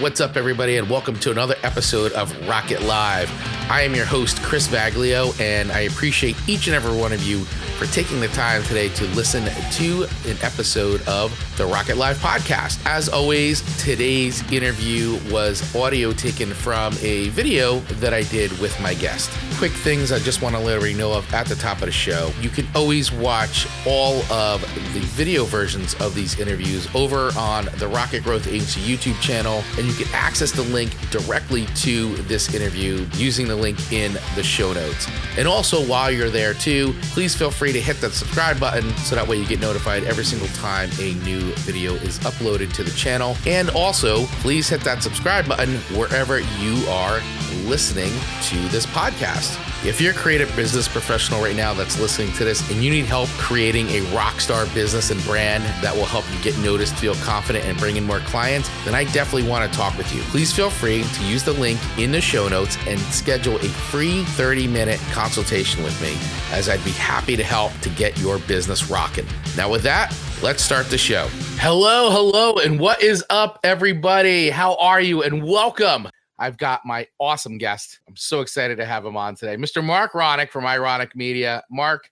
what's up, everybody, and welcome to another episode of Rocket Live. I am your host, Chris Vaglio, and I appreciate each and every one of you for taking the time today to listen to an episode of the Rocket Live podcast. As always, today's interview was audio taken from a video that I did with my guest. Quick things I just want to let everybody know of at the top of the show. You can always watch all of the video versions of these interviews over on the Rocket Growth Agency YouTube channel, and you can access the link directly to this interview using the link in the show notes. And also, while you're there too, please feel free to hit that subscribe button so that way you get notified every single time a new video is uploaded to the channel. And also, please hit that subscribe button wherever you are listening to this podcast. If you're a creative business professional right now that's listening to this and you need help creating a rock star business and brand that will help you get noticed, feel confident, and bring in more clients, then I definitely want to talk with you. Please feel free to use the link in the show notes and schedule a free 30-minute consultation with me, as I'd be happy to help to get your business rocking. Now with that, let's start the show. Hello, and what is up, everybody? How are you? And welcome. I've got my awesome guest. I'm so excited to have him on today. Mr. Marc Ronick from Ronick Media. Marc,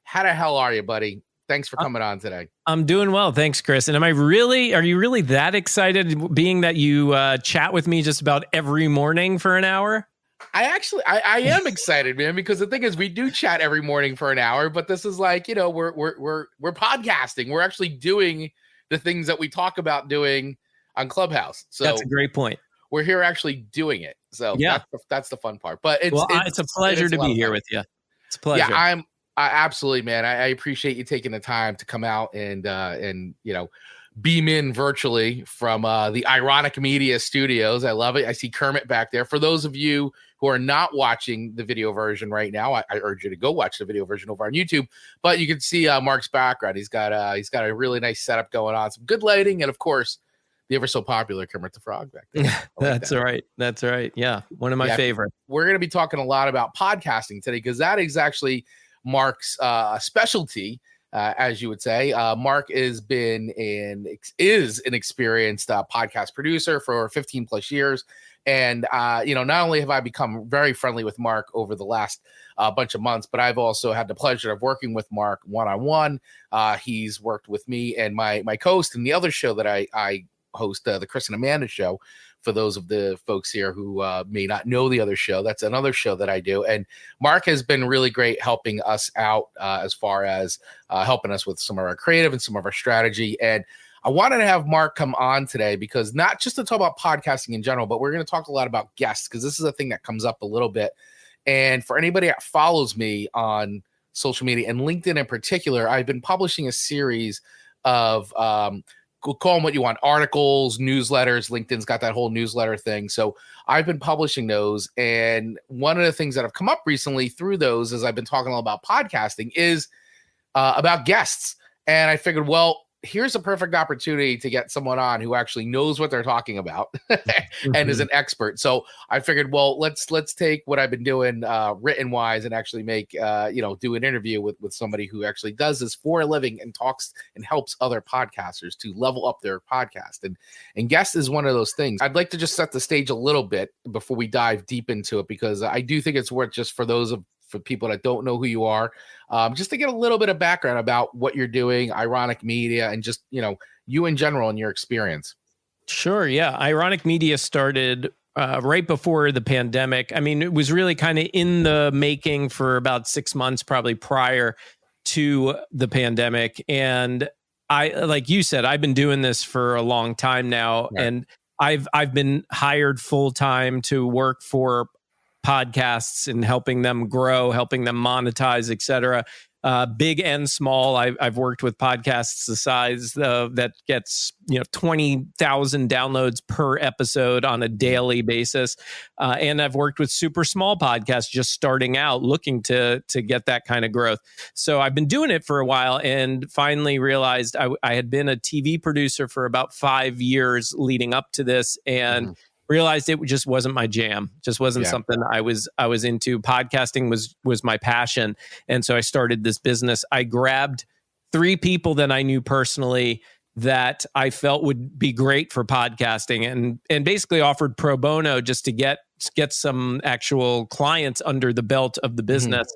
how the hell are you, buddy? Thanks for coming on today. I'm doing well. Thanks, Chris. And are you really that excited, being that you chat with me just about every morning for an hour? I am excited, man, because the thing is, we do chat every morning for an hour, but this is like, we're podcasting. We're actually doing the things that we talk about doing on Clubhouse. So that's a great point. We're here actually doing it. So yeah, that's the fun part. But it's a pleasure to be here with you. It's a pleasure. Yeah, absolutely, man. I appreciate you taking the time to come out and beam in virtually from the Ronick Media studios. I love it. I see Kermit back there. For those of you who are not watching the video version right now, I urge you to go watch the video version over on YouTube. But you can see Marc's background. He's got a really nice setup going on, some good lighting, and of course, the ever so popular Kermit the Frog back there. That's right. That's right. Yeah, one of my favorites. We're going to be talking a lot about podcasting today because that is actually Marc's specialty, as you would say. Marc is an experienced podcast producer for 15 plus years. And, not only have I become very friendly with Marc over the last bunch of months, but I've also had the pleasure of working with Marc one-on-one. He's worked with me and my co-host in the other show that I host, the Chris and Amanda show. For those of the folks here who may not know the other show, that's another show that I do. And Marc has been really great helping us out as far as helping us with some of our creative and some of our strategy. And I wanted to have Marc come on today because not just to talk about podcasting in general, but we're going to talk a lot about guests because this is a thing that comes up a little bit. And for anybody that follows me on social media and LinkedIn in particular, I've been publishing a series of call them what you want, articles, newsletters. LinkedIn's got that whole newsletter thing. So I've been publishing those. And one of the things that have come up recently through those, as I've been talking about podcasting, is about guests. And I figured, well, here's a perfect opportunity to get someone on who actually knows what they're talking about and is an expert. So I figured, well, let's take what I've been doing written wise and actually make, do an interview with somebody who actually does this for a living and talks and helps other podcasters to level up their podcast. And guest is one of those things. I'd like to just set the stage a little bit before we dive deep into it, because I do think it's worth just for people that don't know who you are, just to get a little bit of background about what you're doing, Ronick Media, and just, you in general and your experience. Sure. Yeah. Ronick Media started right before the pandemic. I mean, it was really kind of in the making for about 6 months, probably prior to the pandemic. And like you said, I've been doing this for a long time now, right. And I've been hired full-time to work for podcasts and helping them grow, helping them monetize, et cetera. Big and small. I've worked with podcasts the size that gets 20,000 downloads per episode on a daily basis, and I've worked with super small podcasts just starting out, looking to get that kind of growth. So I've been doing it for a while, and finally realized I had been a TV producer for about 5 years leading up to this, and realized it just wasn't my jam. Just wasn't something I was into. Podcasting was my passion. And so I started this business. I grabbed 3 people that I knew personally that I felt would be great for podcasting, and basically offered pro bono just to get some actual clients under the belt of the business.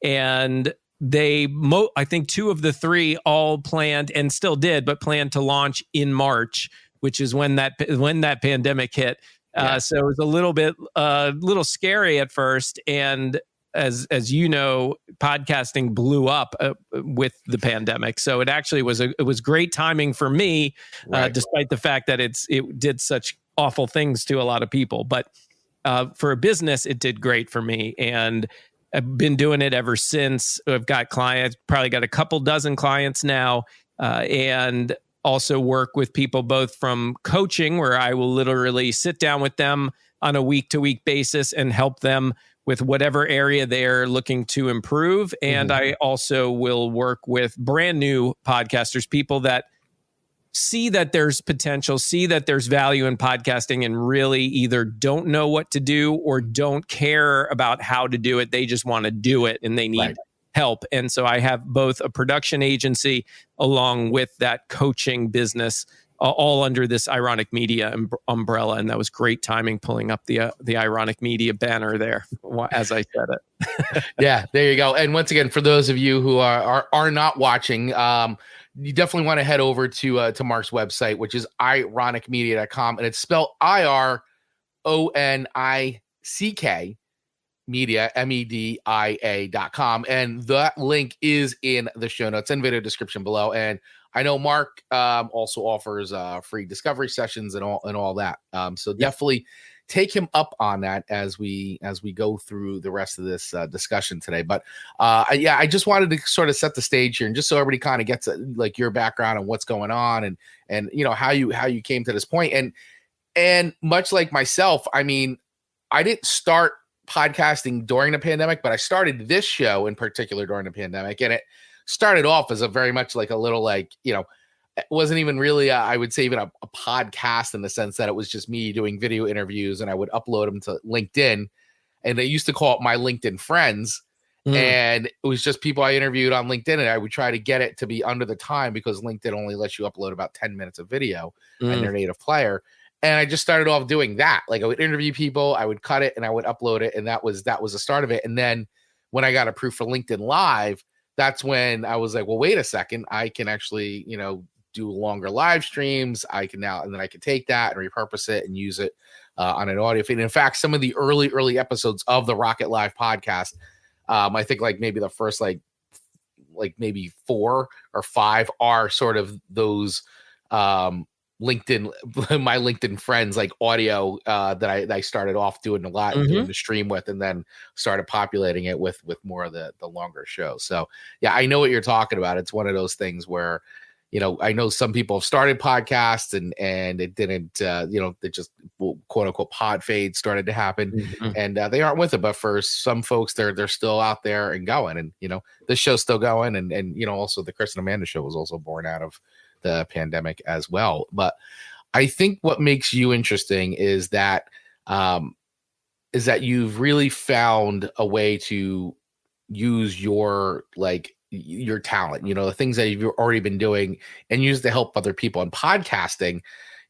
And they, I think 2 of the 3 all planned, and still did, but planned to launch in March, which is when that pandemic hit. So it was a little scary at first. And as you know, podcasting blew up with the pandemic. So it actually was great timing for me, despite the fact that it did such awful things to a lot of people. But for a business, it did great for me. And I've been doing it ever since. I've got clients, probably got a couple dozen clients now, and also work with people both from coaching, where I will literally sit down with them on a week-to-week basis and help them with whatever area they're looking to improve. And I also will work with brand new podcasters, people that see that there's potential, see that there's value in podcasting, and really either don't know what to do or don't care about how to do it. They just want to do it and they need help. And so I have both a production agency along with that coaching business, all under this Ironic Media umbrella. And that was great timing, pulling up the Ironic Media banner there as I said it. Yeah, there you go. And once again, for those of you who are not watching, you definitely want to head over to Marc's website, which is ironicmedia.com, and it's spelled IRONICK media, media.com. And that link is in the show notes and video description below. And I know Marc also offers free discovery sessions and all that. So definitely take him up on that as we go through the rest of this discussion today. But I just wanted to sort of set the stage here, and just so everybody kind of gets like your background and what's going on, and you know how you came to this point. And much like myself, I mean, I didn't start podcasting during the pandemic, but I started this show in particular during the pandemic, and it started off as a very much like a little, like, you know, it wasn't even really I would say even a podcast, in the sense that it was just me doing video interviews, and I would upload them to LinkedIn, and they used to call it my LinkedIn friends. And it was just people I interviewed on LinkedIn, and I would try to get it to be under the time, because LinkedIn only lets you upload about 10 minutes of video in their native player. And I just started off doing that. Like, I would interview people, I would cut it, and I would upload it. And that was the start of it. And then when I got approved for LinkedIn Live, that's when I was like, well, wait a second, I can actually, you know, do longer live streams. I can now, and then I can take that and repurpose it and use it on an audio feed. In fact, some of the early episodes of the Rocket Live podcast, I think like maybe the first like maybe 4 or 5 are sort of those LinkedIn, my LinkedIn friends, like audio that I started off doing a lot, doing the stream with, and then started populating it with more of the longer shows. So yeah, I know what you're talking about. It's one of those things where, you know, I know some people have started podcasts and it didn't, you know, they just quote unquote pod fade started to happen, and they aren't with it. But for some folks, they're still out there and going, and, you know, this show's still going. And, you know, also the Chris and Amanda show was also born out of the pandemic as well. But I think what makes you interesting is that you've really found a way to use your talent, you know, the things that you've already been doing, and use to help other people. And podcasting,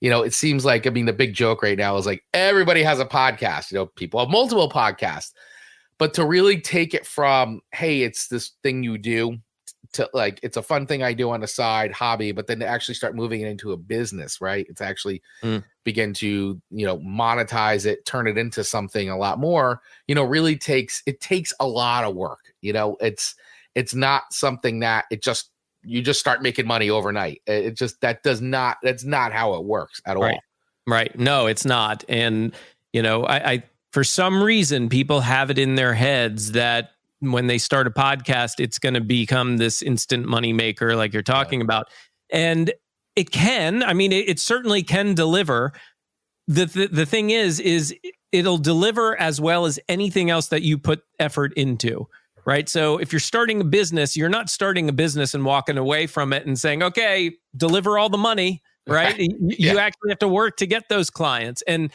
you know, it seems like, I mean, the big joke right now is like everybody has a podcast, you know, people have multiple podcasts, but to really take it from, hey, it's this thing you do, to like, it's a fun thing I do on the side, hobby, but then to actually start moving it into a business, right? It's actually begin to, you know, monetize it, turn it into something a lot more, you know, really takes a lot of work. You know, it's not something that you just start making money overnight. That's not how it works at all. Right. No, it's not. And, you know, I for some reason, people have it in their heads that when they start a podcast, it's going to become this instant money maker, like you're talking about. And it can, I mean, it certainly can deliver. The thing is it'll deliver as well as anything else that you put effort into, right? So if you're starting a business, you're not starting a business and walking away from it and saying, okay, deliver all the money, right? You actually have to work to get those clients. And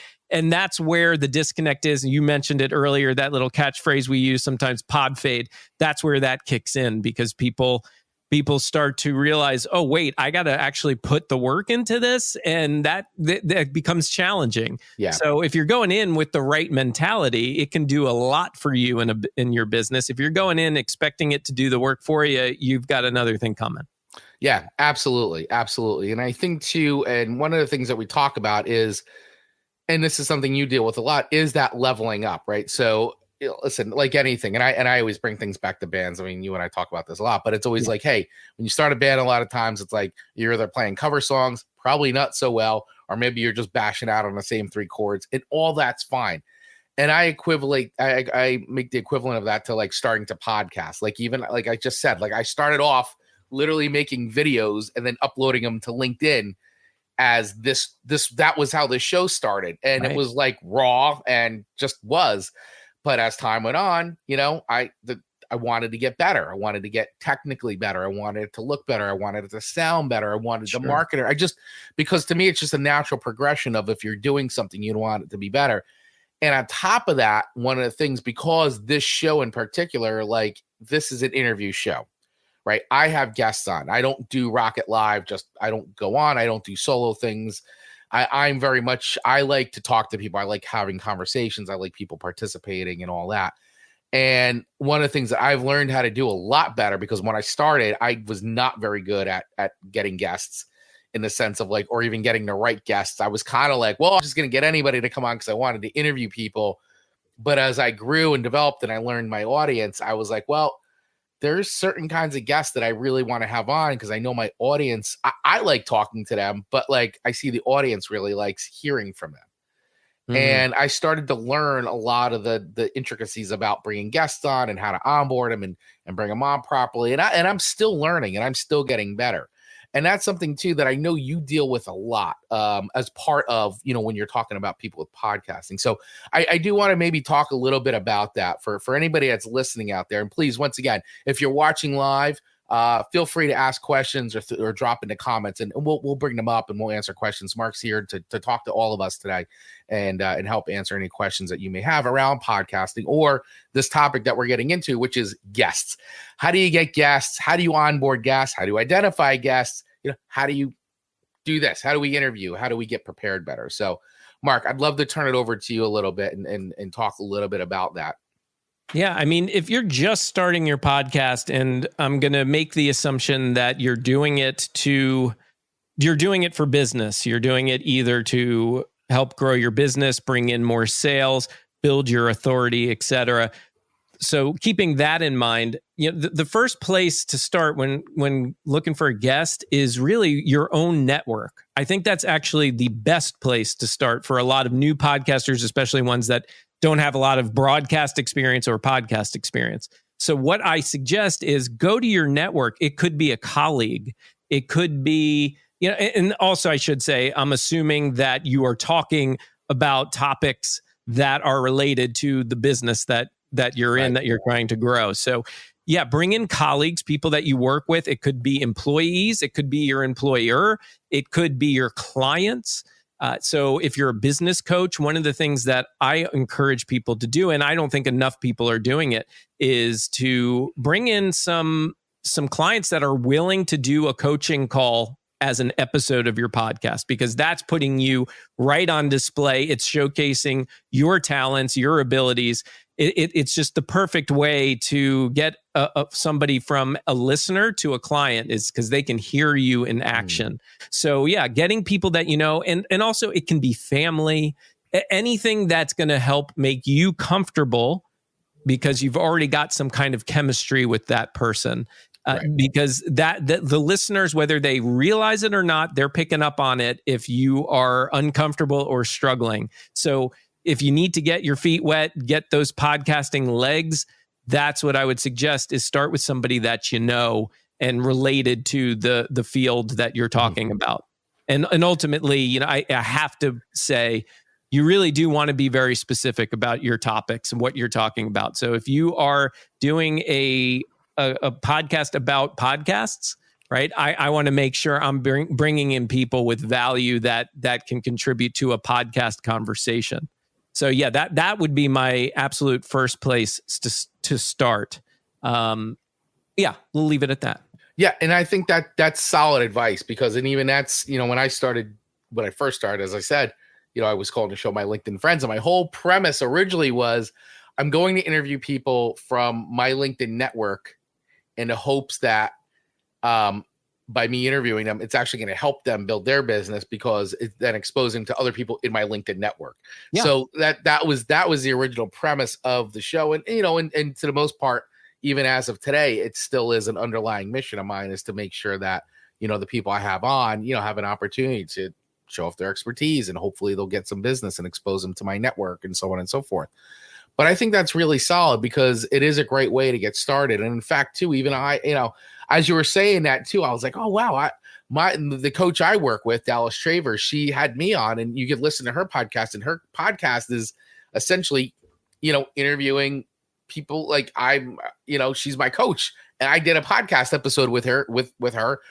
that's where the disconnect is. And you mentioned it earlier, that little catchphrase we use sometimes, pod fade. That's where that kicks in, because people people start to realize, oh, wait, I got to actually put the work into this. And that becomes challenging. Yeah. So if you're going in with the right mentality, it can do a lot for you in your business. If you're going in expecting it to do the work for you, you've got another thing coming. Yeah, absolutely. Absolutely. And I think too, and one of the things that we talk about is, and this is something you deal with a lot, is that leveling up, right? So listen, like anything, and I always bring things back to bands. I mean, you and I talk about this a lot, but it's always like, hey, when you start a band, a lot of times it's like you're either playing cover songs, probably not so well, or maybe you're just bashing out on the same 3 chords, and all that's fine. And I make the equivalent of that to like starting to podcast. Like even like I just said, like I started off literally making videos and then uploading them to LinkedIn as that was how the show started. And It was like raw and just was. But as time went on, I wanted to get better. I wanted to get technically better. I wanted it to look better. I wanted it to sound better. I wanted the marketer. Because to me, it's just a natural progression of if you're doing something, you want it to be better. And on top of that, one of the things, because this show in particular, like this is an interview show, right? I have guests on. I don't do Rocket Live. I don't go on. I don't do solo things. I like to talk to people. I like having conversations. I like people participating and all that. And one of the things that I've learned how to do a lot better, because when I started, I was not very good at getting guests in the sense of like, or even getting the right guests. I was kind of like, well, I'm just going to get anybody to come on because I wanted to interview people. But as I grew and developed and I learned my audience, I was like, well, there's certain kinds of guests that I really want to have on because I know my audience, I like talking to them, but like I see the audience really likes hearing from them. Mm-hmm. And I started to learn a lot of the intricacies about bringing guests on and how to onboard them and bring them on properly. And I'm still learning and I'm still getting better. And that's something too that I know you deal with a lot as part of, when you're talking about people with podcasting. So I do want to maybe talk a little bit about that for anybody that's listening out there. And please, once again, if you're watching live, feel free to ask questions or drop into comments, and we'll bring them up and we'll answer questions. Mark's here to talk to all of us today and help answer any questions that you may have around podcasting or this topic that we're getting into, which is guests. How do you get guests? How do you onboard guests? How do you identify guests? How do you do this? How do we interview? How do we get prepared better? So, Mark, I'd love to turn it over to you a little bit and talk a little bit about that. Yeah, I mean, if you're just starting your podcast, and I'm going to make the assumption that you're doing it for business. You're doing it either to help grow your business, bring in more sales, build your authority, etc. So keeping that in mind, the first place to start when looking for a guest is really your own network. I think that's actually the best place to start for a lot of new podcasters, especially ones that don't have a lot of broadcast experience or podcast experience. So what I suggest is go to your network. It could be a colleague. It could be, and also I should say, I'm assuming that you are talking about topics that are related to the business that you're in, that you're trying to grow. So yeah, bring in colleagues, people that you work with. It could be employees. It could be your employer. It could be your clients. So if you're a business coach, one of the things that I encourage people to do, and I don't think enough people are doing it, is to bring in some clients that are willing to do a coaching call as an episode of your podcast, because that's putting you right on display. It's showcasing your talents, your abilities. It's just the perfect way to get somebody from a listener to a client, is because they can hear you in action. So yeah, getting people that and also it can be family, anything that's going to help make you comfortable because you've already got some kind of chemistry with that person. Because that the listeners, whether they realize it or not, they're picking up on it if you are uncomfortable or struggling. So if you need to get your feet wet, get those podcasting legs, that's what I would suggest, is start with somebody that you know and related to the field that you're talking about. And ultimately, I have to say, you really do want to be very specific about your topics and what you're talking about. So if you are doing a podcast about podcasts, right? I want to make sure I'm bringing in people with value that can contribute to a podcast conversation. So yeah, that would be my absolute first place to start. Yeah, we'll leave it at that. Yeah, and I think that that's solid advice because, and even that's, when I first started, as I said, I was calling to show my LinkedIn friends, and my whole premise originally was I'm going to interview people from my LinkedIn network in the hopes that um, by me interviewing them, it's actually going to help them build their business because it's then exposing to other people in my LinkedIn network. Yeah. So that was the original premise of the show, and and to the most part, even as of today, it still is an underlying mission of mine is to make sure that the people I have on have an opportunity to show off their expertise, and hopefully they'll get some business and expose them to my network and so on and so forth. But I think that's really solid because it is a great way to get started. And in fact, too, even as you were saying that too, I was like, oh wow, the coach I work with, Dallas Travers, she had me on, and you could listen to her podcast, and her podcast is essentially, interviewing people like she's my coach, and I did a podcast episode with her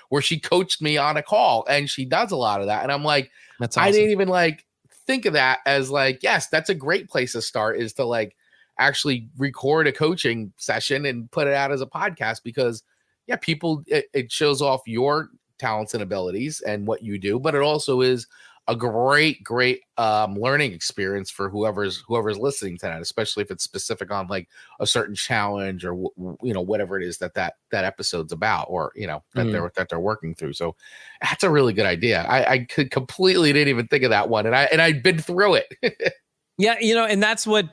where she coached me on a call, and she does a lot of that, and I'm like, that's awesome. I didn't even think of that as yes, that's a great place to start, is to actually record a coaching session and put it out as a podcast, because people, it shows off your talents and abilities and what you do, but it also is a great learning experience for whoever's listening to that, especially if it's specific on a certain challenge or whatever it is that episode's about, or that they're working through. So that's a really good idea. I could completely didn't even think of that one, and I'd been through it. Yeah, and that's what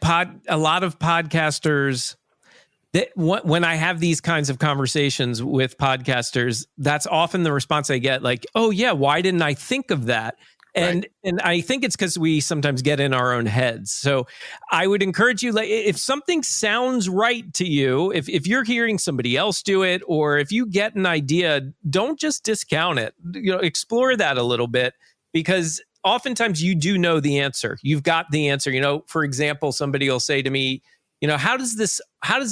a lot of podcasters, that when I have these kinds of conversations with podcasters, that's often the response I get, like, oh yeah, why didn't I think of that? And I think it's because we sometimes get in our own heads. So I would encourage you, if something sounds right to you, if you're hearing somebody else do it, or if you get an idea, don't just discount it. Explore that a little bit, because oftentimes you do know the answer. You've got the answer. For example, somebody will say to me, how does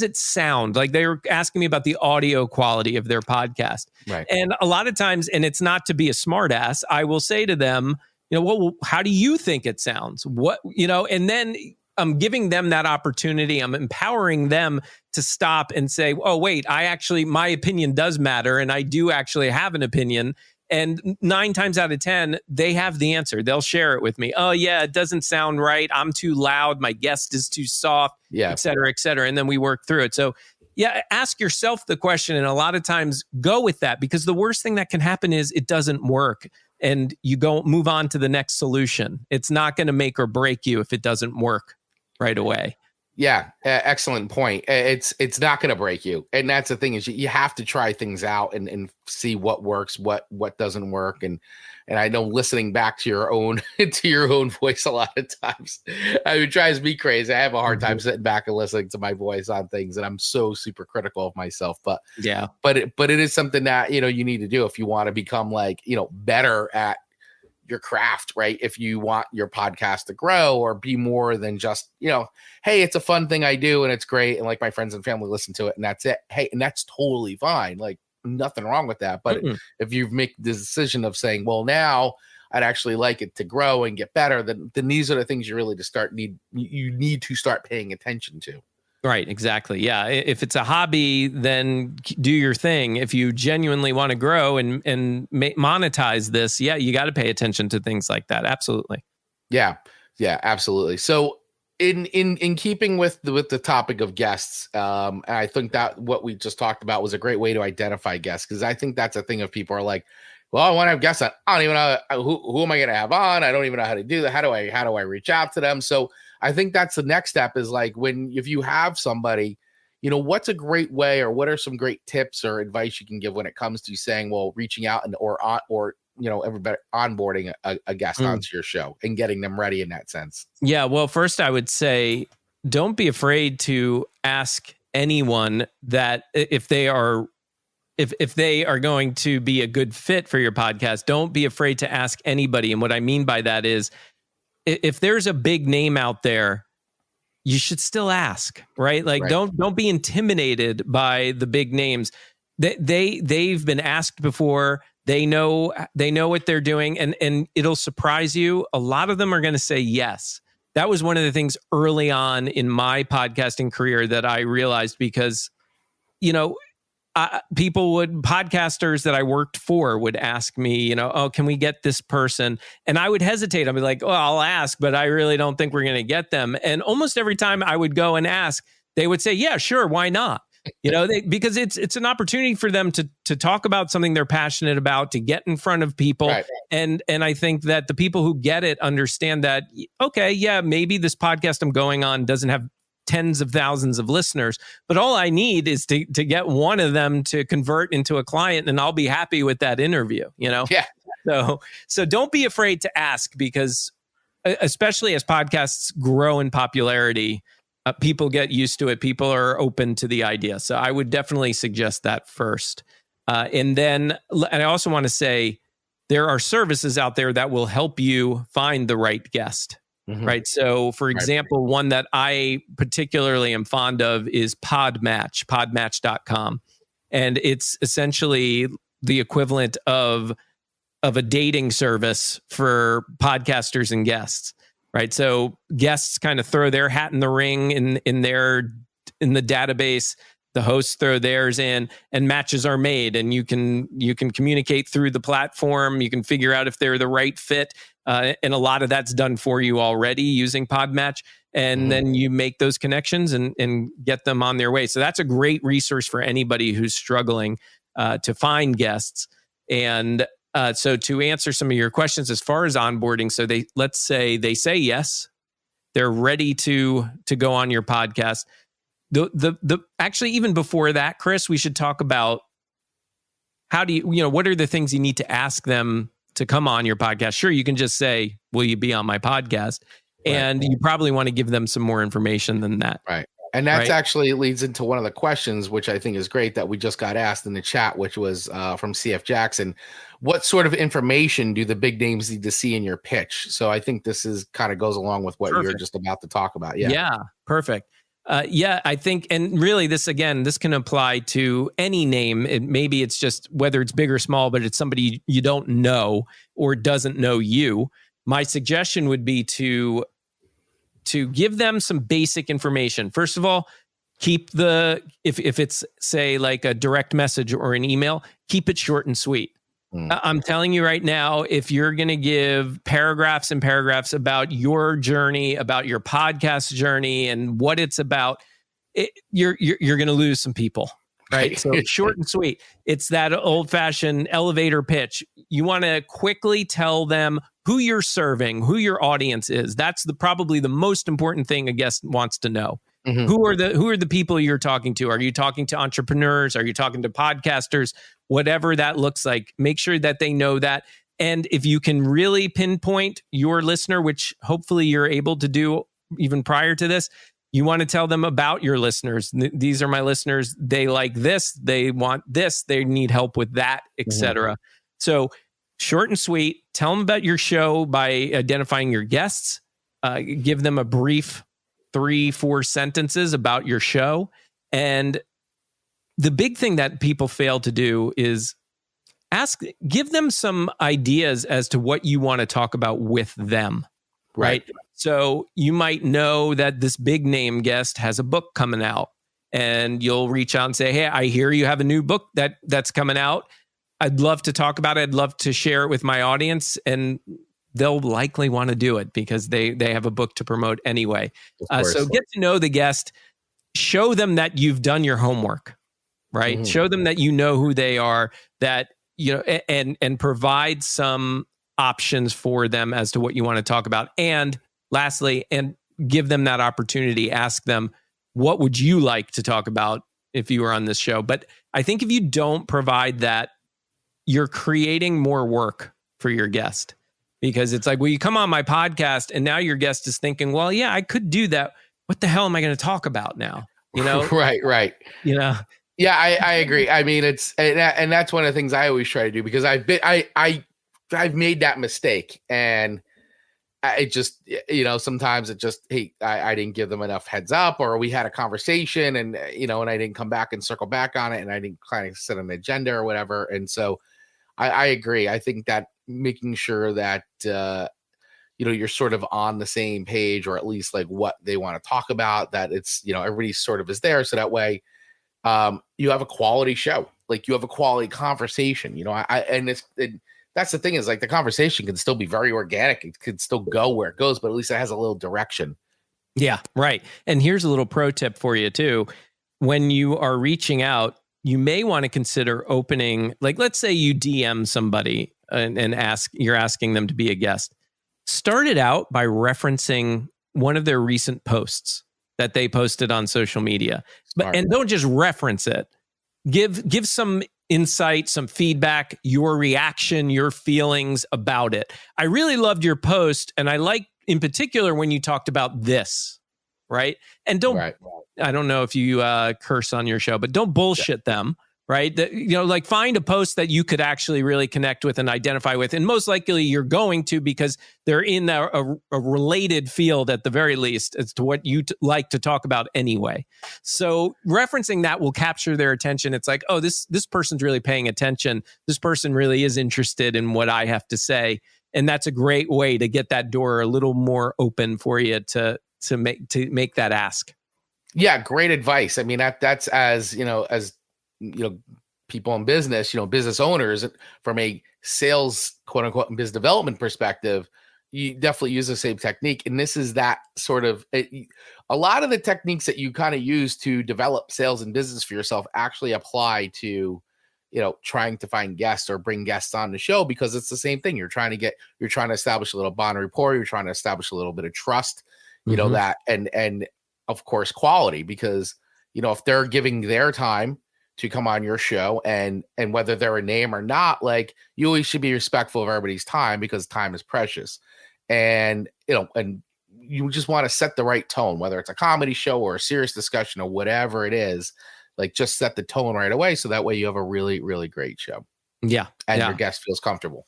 it sound? Like, they were asking me about the audio quality of their podcast. Right. And a lot of times, and it's not to be a smartass, I will say to them, well, how do you think it sounds? And then I'm giving them that opportunity. I'm empowering them to stop and say, oh, wait, my opinion does matter. And I do actually have an opinion. And 9 times out of 10, they have the answer. They'll share it with me. Oh, yeah, it doesn't sound right. I'm too loud. My guest is too soft, et cetera, et cetera. And then we work through it. So, yeah, ask yourself the question. And a lot of times go with that, because the worst thing that can happen is it doesn't work. And you move on to the next solution. It's not going to make or break you if it doesn't work right away. Yeah, excellent point. It's not going to break you, and that's the thing, is you have to try things out and see what works, what doesn't work, and I know listening back to your own voice a lot of times, it drives me crazy. I have a hard time sitting back and listening to my voice on things, and I'm so super critical of myself. But yeah, but it is something that you need to do if you want to become better at your craft, right? If you want your podcast to grow or be more than just, hey, it's a fun thing I do and it's great, and my friends and family listen to it and that's it. Hey, and that's totally fine. Nothing wrong with that. But if you make the decision of saying, well, now I'd actually like it to grow and get better, then these are the things you really need to start paying attention to. Right, exactly. Yeah. If it's a hobby, then do your thing. If you genuinely want to grow and monetize this, you got to pay attention to things like that. Absolutely. Yeah, absolutely. So in keeping with the topic of guests, and I think that what we just talked about was a great way to identify guests, because I think that's a thing of people are like, well, I want to have guests on. I don't even know who am I going to have on. I don't even know how to do that. How do I reach out to them? So I think that's the next step, is if you have somebody, what's a great way, or what are some great tips or advice you can give when it comes to saying, well, reaching out or everybody onboarding a guest onto your show and getting them ready in that sense. Yeah. Well, first I would say, don't be afraid to ask anyone that if they are going to be a good fit for your podcast. Don't be afraid to ask anybody. And what I mean by that is, if there's a big name out there, you should still ask, right? Don't be intimidated by the big names. They've been asked before. They know what they're doing, and it'll surprise you. A lot of them are going to say yes. That was one of the things early on in my podcasting career that I realized, because, podcasters that I worked for would ask me, oh, can we get this person? And I would hesitate. I'd be like, oh, I'll ask, but I really don't think we're going to get them. And almost every time I would go and ask, they would say, yeah, sure, why not? Because it's an opportunity for them to talk about something they're passionate about, to get in front of people. Right. And I think that the people who get it understand that, okay, yeah, maybe this podcast I'm going on doesn't have tens of thousands of listeners, but all I need is to get one of them to convert into a client, and I'll be happy with that interview, Yeah. So don't be afraid to ask, because especially as podcasts grow in popularity, people get used to it. People are open to the idea. So I would definitely suggest that first. And I also want to say there are services out there that will help you find the right guest. Mm-hmm. Right. So, for example, one that I particularly am fond of is podmatch.com. And it's essentially the equivalent of a dating service for podcasters and guests. Right. So guests kind of throw their hat in the ring in the database. The hosts throw theirs in, and matches are made, and you can communicate through the platform. You can figure out if they're the right fit. And a lot of that's done for you already using Podmatch. And then you make those connections and get them on their way. So that's a great resource for anybody who's struggling to find guests. And so to answer some of your questions as far as onboarding, so let's say they say yes, they're ready to go on your podcast. The actually, even before that, Chris, we should talk about how do what are the things you need to ask them to come on your podcast? Sure, you can just say, will you be on my podcast? Right. And you probably want to give them some more information than that. Right. And that's actually leads into one of the questions, which I think is great, that we just got asked in the chat, which was from CF Jackson. What sort of information do the big names need to see in your pitch? So I think this is kind of goes along with what you're just about to talk about. Yeah. Yeah. Perfect. I think, and really this can apply to any name. Maybe it's just whether it's big or small, but it's somebody you don't know or doesn't know you. My suggestion would be to give them some basic information. First of all, keep if it's say like a direct message or an email, keep it short and sweet. I'm telling you right now, if you're going to give paragraphs and paragraphs about your journey, about your podcast journey and what it's about, you're going to lose some people, right? So short and sweet. It's that old fashioned elevator pitch. You want to quickly tell them who you're serving, who your audience is. That's probably the most important thing a guest wants to know. Mm-hmm. Who are the people you're talking to? Are you talking to entrepreneurs? Are you talking to podcasters? Whatever that looks like, make sure that they know that. And if you can really pinpoint your listener, which hopefully you're able to do even prior to this, you want to tell them about your listeners. These are my listeners. They like this. They want this. They need help with that, etc. Mm-hmm. So short and sweet. Tell them about your show by identifying your guests. Give them a brief 3-4 sentences about your show. And the big thing that people fail to do is give them some ideas as to what you want to talk about with them, right? So you might know that this big name guest has a book coming out, and you'll reach out and say, hey, I hear you have a new book that's coming out. I'd love to talk about it. I'd love to share it with my audience. And they'll likely want to do it because they have a book to promote anyway. So get to know the guest, show them that you've done your homework. Right. Mm-hmm. Show them that you know who they are, that, and provide some options for them as to what you want to talk about. And lastly, and give them that opportunity, ask them, what would you like to talk about if you were on this show? But I think if you don't provide that, you're creating more work for your guest, because it's like, well, you come on my podcast and now your guest is thinking, well, yeah, I could do that. What the hell am I going to talk about now? Right. Yeah, I agree. I mean, it's and that's one of the things I always try to do, because I've made that mistake, and I just sometimes it just I didn't give them enough heads up, or we had a conversation and and I didn't come back and circle back on it, and I didn't kind of set an agenda or whatever. And so I agree. I think that making sure that you're sort of on the same page, or at least like what they want to talk about, that it's everybody sort of is there, so that way you have a quality show. Like you have a quality conversation, that's the thing is like the conversation can still be very organic. It could still go where it goes, but at least it has a little direction. Yeah, right. And here's a little pro tip for you too. When you are reaching out, you may want to consider opening, like let's say you DM somebody and you're asking them to be a guest. Start it out by referencing one of their recent posts that they posted on social media. And don't just reference it. Give some insight, some feedback, your reaction, your feelings about it. I really loved your post, and I like in particular when you talked about this, right? And I don't know if you curse on your show, but don't bullshit them, right? Like find a post that you could actually really connect with and identify with. And most likely you're going to, because they're in a related field at the very least as to what you like to talk about anyway. So referencing that will capture their attention. It's like, oh, this person's really paying attention. This person really is interested in what I have to say. And that's a great way to get that door a little more open for you to make that ask. Yeah, great advice. I mean, that's as people in business, business owners from a sales, quote unquote, and business development perspective, you definitely use the same technique. And this is that sort of a lot of the techniques that you kind of use to develop sales and business for yourself actually apply to, trying to find guests or bring guests on the show, because it's the same thing. You're trying to establish a little bond rapport. You're trying to establish a little bit of trust, that, and of course, quality, because, if they're giving their time to come on your show and whether they're a name or not, like you always should be respectful of everybody's time, because time is precious. And, and you just want to set the right tone, whether it's a comedy show or a serious discussion or whatever it is, like just set the tone right away. So that way you have a really, really great show. Yeah. And your guest feels comfortable.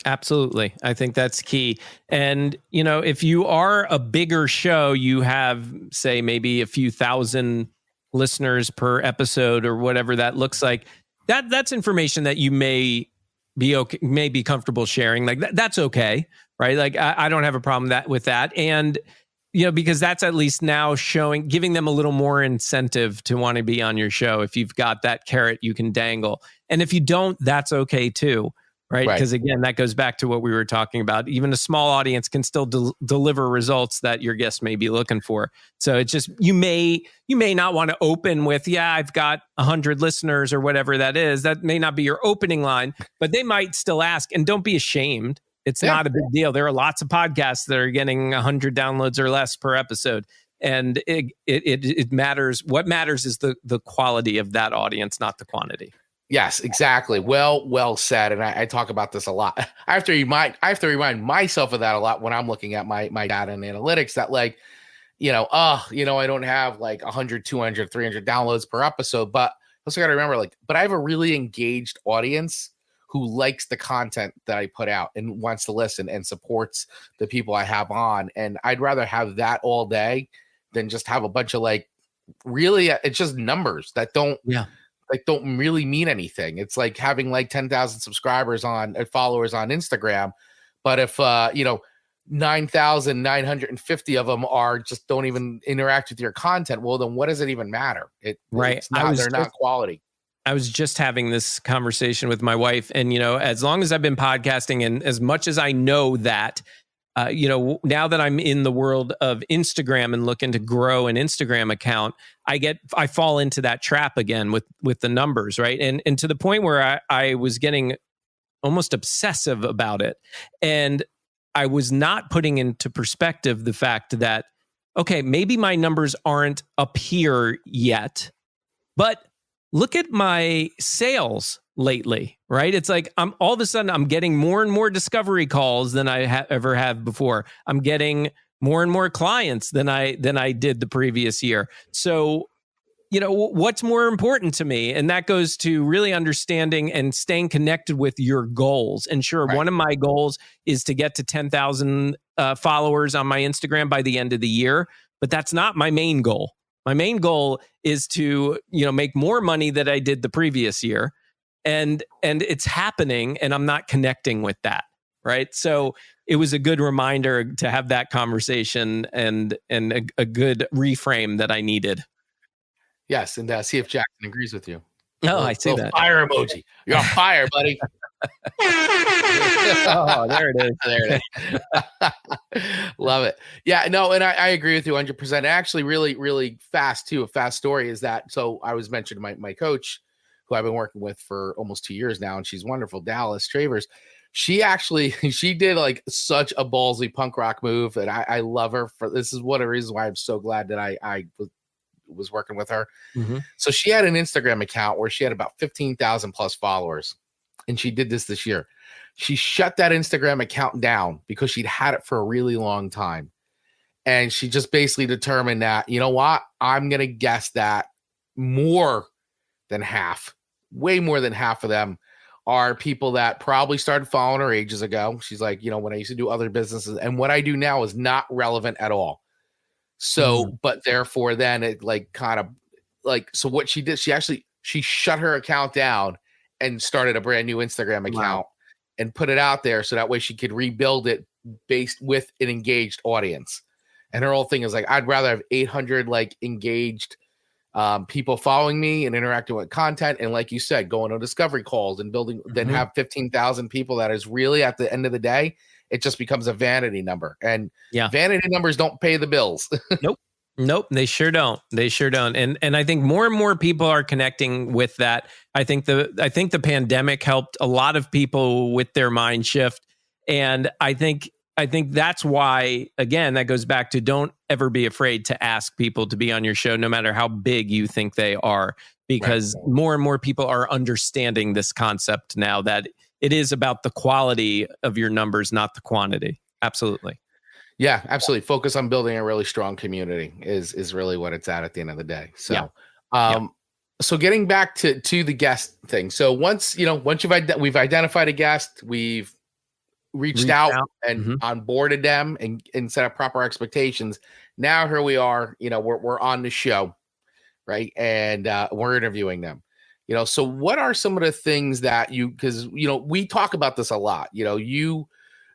Absolutely. I think that's key. And, if you are a bigger show, you have, say, maybe a few thousand listeners per episode or whatever that looks like, that's information that you may be comfortable sharing. Like that's okay. Right. Like I don't have a problem with that. And, because that's at least now giving them a little more incentive to want to be on your show. If you've got that carrot you can dangle. And if you don't, that's okay too. Right. Because again, that goes back to what we were talking about. Even a small audience can still deliver results that your guest may be looking for. So it's just, you may not want to open with, I've got 100 listeners or whatever that is. That may not be your opening line, but they might still ask. And don't be ashamed. It's not a big deal. There are lots of podcasts that are getting 100 downloads or less per episode. And it matters. What matters is the quality of that audience, not the quantity. Yes, exactly. Well said. And I talk about this a lot. I have to remind myself of that a lot when I'm looking at my data and analytics, that like, I don't have like 100, 200, 300 downloads per episode, but I also got to remember but I have a really engaged audience who likes the content that I put out and wants to listen and supports the people I have on. And I'd rather have that all day than just have a bunch of really, it's just numbers that don't really mean anything. It's like having 10,000 subscribers followers on Instagram. But if, 9,950 of them don't even interact with your content, well, then what does it even matter? They're not quality. I was just having this conversation with my wife, and, as long as I've been podcasting and as much as I know that, now that I'm in the world of Instagram and looking to grow an Instagram account, I fall into that trap again with the numbers, right? And to the point where I was getting almost obsessive about it. And I was not putting into perspective the fact that, okay, maybe my numbers aren't up here yet, but look at my sales lately, right? It's like all of a sudden I'm getting more and more discovery calls than I ever have before. I'm getting more and more clients than I did the previous year. So, what's more important to me? And that goes to really understanding and staying connected with your goals. And sure, one of my goals is to get to 10,000 followers on my Instagram by the end of the year, but that's not my main goal. My main goal is to, make more money than I did the previous year. And it's happening, and I'm not connecting with that. Right. So it was a good reminder to have that conversation and a good reframe that I needed. Yes, and see if Jackson agrees with you. Oh, I see that. Fire emoji. You're on fire, buddy. Oh, there it is. There it is. Love it. Yeah, no, and I agree with you 100%. Actually, really, really fast too. A fast story is that. So I was mentioned my coach, who I've been working with for almost 2 years now, and she's wonderful, Dallas Travers. She actually she did like such a ballsy punk rock move, and I love her for this. Is one of the reasons why I'm so glad that I was working with her. Mm-hmm. So she had an Instagram account where she had about 15,000 plus followers, and she did this year. She shut that Instagram account down because she'd had it for a really long time. And she just basically determined that, you know what, I'm going to guess that more than half, way more than half of them are people that probably started following her ages ago. She's like, you know, when I used to do other businesses and what I do now is not relevant at all. So, but therefore then it like kind of like, so what she did, she shut her account down and started a brand new Instagram account and put it out there. So that way she could rebuild it based with an engaged audience. And her whole thing is like, I'd rather have 800 like engaged people following me and interacting with content. And like you said, going on discovery calls and building, then have 15,000 people. That is really at the end of the day, it just becomes a vanity number. And vanity numbers don't pay the bills. Nope, they sure don't. And I think more and more people are connecting with that. I think the pandemic helped a lot of people with their mind shift. And I think that's why, again, that goes back to don't ever be afraid to ask people to be on your show, no matter how big you think they are, because more and more people are understanding this concept now that it is about the quality of your numbers, not the quantity. Absolutely. Yeah, absolutely. Focus on building a really strong community is really what it's at the end of the day. So, so getting back to the guest thing. So once we've identified a guest, we've reached out and onboarded them and set up proper expectations. Now here we are, we're on the show, right? And we're interviewing them. So what are some of the things that because we talk about this a lot, you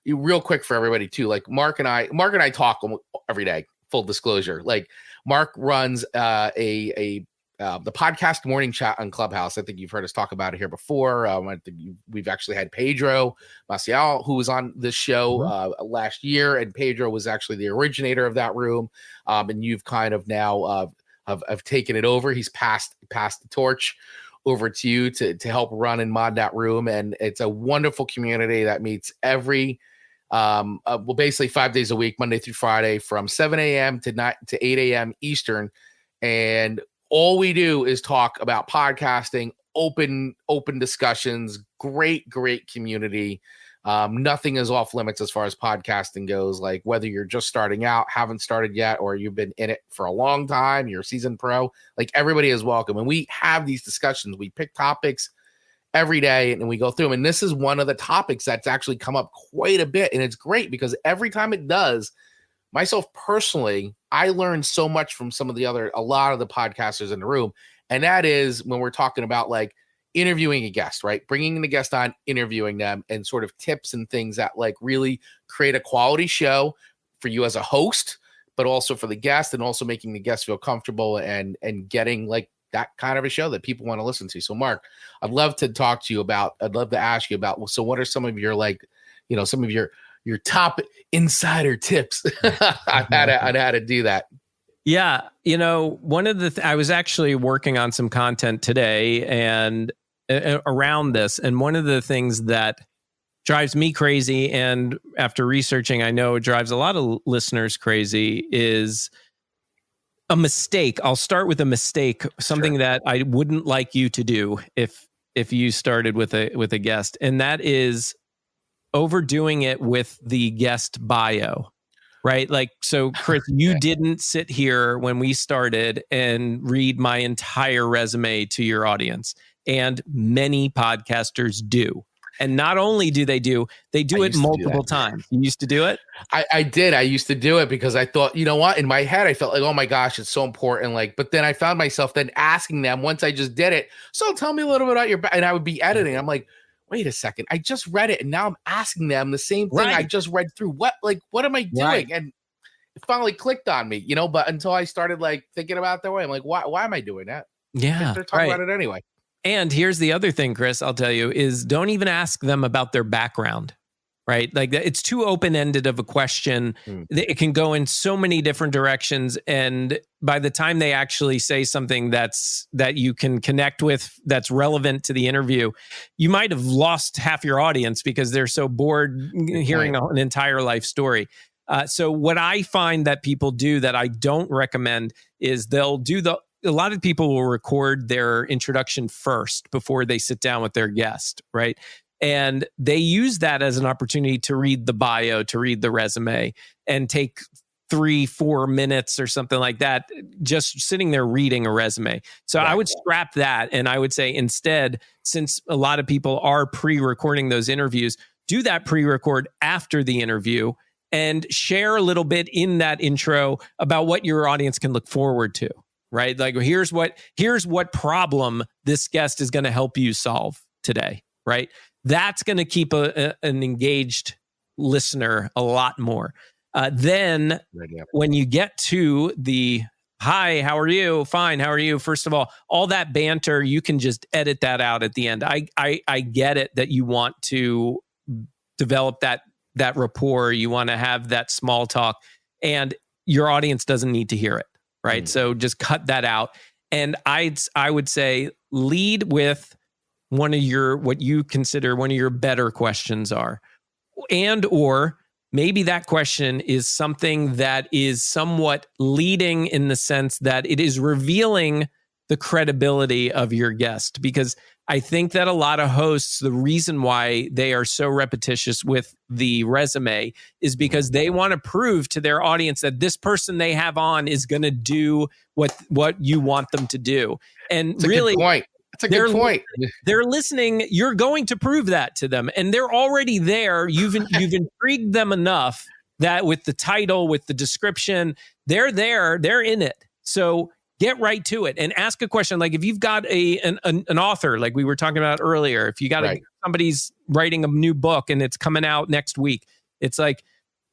real quick for everybody too, like Mark and I talk every day, full disclosure. Like Mark runs the podcast morning chat on Clubhouse. I think you've heard us talk about it here before. I think we've actually had Pedro Maciel, who was on this show last year, and Pedro was actually the originator of that room. And you've kind of now have taken it over. He's passed the torch over to you to help run and mod that room. And it's a wonderful community that meets every basically 5 days a week, Monday through Friday, from 7 a.m. to 8 a.m. Eastern. And all we do is talk about podcasting, open discussions, great community. Nothing is off limits as far as podcasting goes. Like whether you're just starting out, haven't started yet, or you've been in it for a long time, you're a seasoned pro, like everybody is welcome. And we have these discussions. We pick topics every day and we go through them. And this is one of the topics that's actually come up quite a bit. And it's great because every time it does, myself personally, I learned so much from a lot of the podcasters in the room. And that is when we're talking about like interviewing a guest, right? Bringing the guest on, interviewing them, and sort of tips and things that like really create a quality show for you as a host, but also for the guest, and also making the guest feel comfortable and getting like that kind of a show that people want to listen to. So Mark, I'd love to ask you about, so what are some of your some of your top insider tips on how to do that? Yeah. One of I was actually working on some content today and around this. And one of the things that drives me crazy, and after researching, I know it drives a lot of listeners crazy, is a mistake. I'll start with a mistake, something that I wouldn't like you to do if you started with a guest. And that is overdoing it with the guest bio, right? Like, so Chris, you didn't sit here when we started and read my entire resume to your audience. And many podcasters do. And not only do they it multiple times. You used to do it? I did. I used to do it because I thought, you know what? In my head, I felt like, oh my gosh, it's so important. Like, but then I found myself then asking them once I just did it. So tell me a little bit about your, and I would be editing. I'm like, wait a second, I just read it. And now I'm asking them the same thing I just read through. What am I doing? Right. And it finally clicked on me, but until I started like thinking about it that way, I'm like, why am I doing that? Yeah, they're talking about it anyway. And here's the other thing, Chris, I'll tell you, is don't even ask them about their background, right? Like it's too open-ended of a question. It can go in so many different directions. And by the time they actually say something that you can connect with, that's relevant to the interview, you might have lost half your audience because they're so bored hearing an entire life story. So what I find that people do that I don't recommend is they'll do a lot of people will record their introduction first before they sit down with their guest, right? And they use that as an opportunity to read the bio, to read the resume, and take 3-4 minutes or something like that, just sitting there reading a resume. So I would scrap that. And I would say instead, since a lot of people are pre-recording those interviews, do that pre-record after the interview and share a little bit in that intro about what your audience can look forward to. Right? Like, here's what problem this guest is going to help you solve today, right? That's going to keep an engaged listener a lot more. Then when you get to the, hi, how are you? Fine, how are you? First of all that banter, you can just edit that out at the end. I get it that you want to develop that rapport. You want to have that small talk, and your audience doesn't need to hear it. Right. So just cut that out. And I would say lead with what you consider one of your better questions are. And or maybe that question is something that is somewhat leading in the sense that it is revealing the credibility of your guest. Because I think that a lot of hosts, the reason why they are so repetitious with the resume is because they want to prove to their audience that this person they have on is going to do what you want them to do. And it's really, it's a good point. They're listening. You're going to prove that to them, and they're already there. You've intrigued them enough that with the title, with the description, they're there. They're in it. So get right to it and ask a question. Like if you've got an author, like we were talking about earlier, if you got somebody's writing a new book and it's coming out next week, it's like,